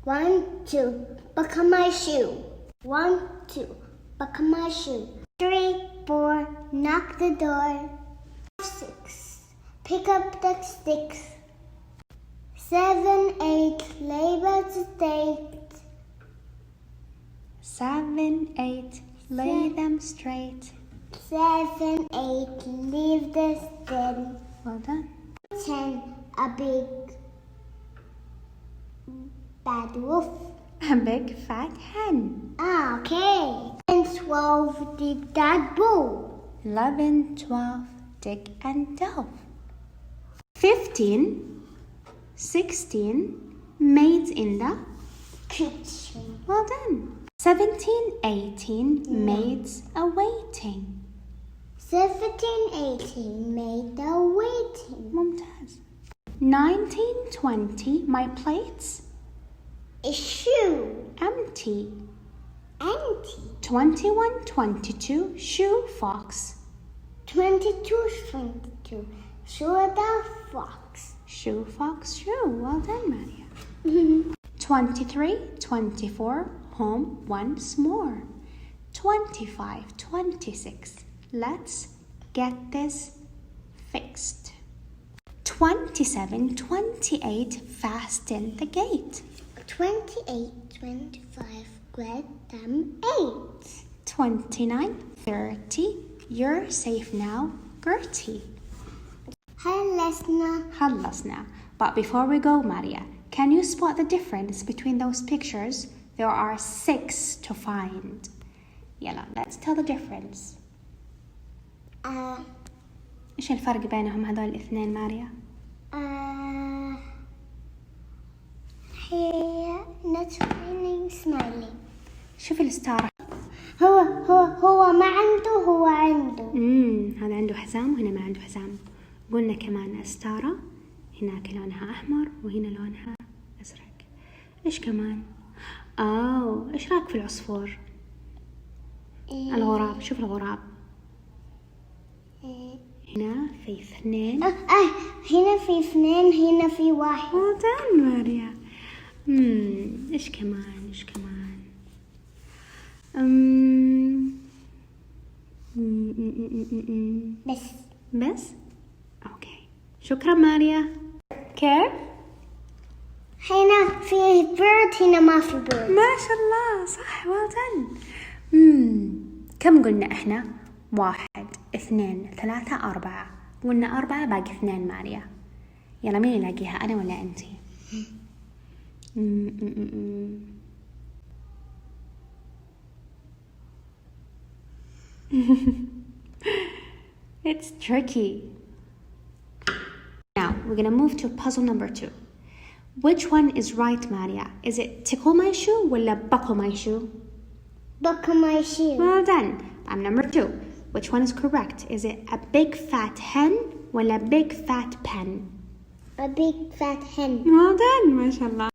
1, 2, buckle my shoe. 1, 2, buckle my shoe. 3, 4, knock the door. 6, pick up the sticks. 7, 8, labor the stakes. 7, 8, lay them straight. 7, 8, leave the stand. Well done. 10, a big bad wolf. A big fat hen. Okay. And 12, deep dad bull. 11, 12, Dick and Dove. 15, 16, maids in the Kitchen. Well done. 17, 18, maids awaiting. 17, 18, made the waiting. ممتاز. 19, 20, my plates A shoe. empty. Empty. 21, 22, shoe fox. 22, 22, shoe the fox. Shoe fox shoe. Well done, Maria. 23, 24, home once more. 25, 26, let's get this fixed. 27, 28, fasten the gate. 28, 25, grab them 8. 29, 30, you're safe now, Gertie. خلصنا. But before we go, Maria, can you spot the difference between those pictures? There are 6 to find. يلا, let's tell the difference. إيش الفرق بينهم هذول الاثنين, Maria? هي not smiling. شوف الستارة. هو ما عنده هو عنده. هذا عنده حزام وهنا ما عنده حزام. قلنا كمان ستارة هناك لونها أحمر وهنا لونها أزرق. إيش كمان؟ إيش رأيك في العصفور؟ الغراب. شوف الغراب. هنا في 2. هنا في 2 هنا في 1. well done, ماريا. إيش كمان؟ بس؟ أوكي. شكرا ماريا. كيف؟ هنا في bird هنا ما في bird. ما شاء الله، صح. well done. كم قلنا إحنا؟ 1 2 3 4. قلنا 4 باقي 2 ماريا. يلا مين يلاقيها، أنا ولا أنتي؟ It's tricky. Now we're gonna move to puzzle number 2. Which one is right, Maria? Is it tickle my shoe ولا buckle my shoe? Buckle my shoe. Well done. Number 2. Which one is correct? Is it a big fat hen ولا big fat pen? A big fat hen. Well done, ما شاء الله.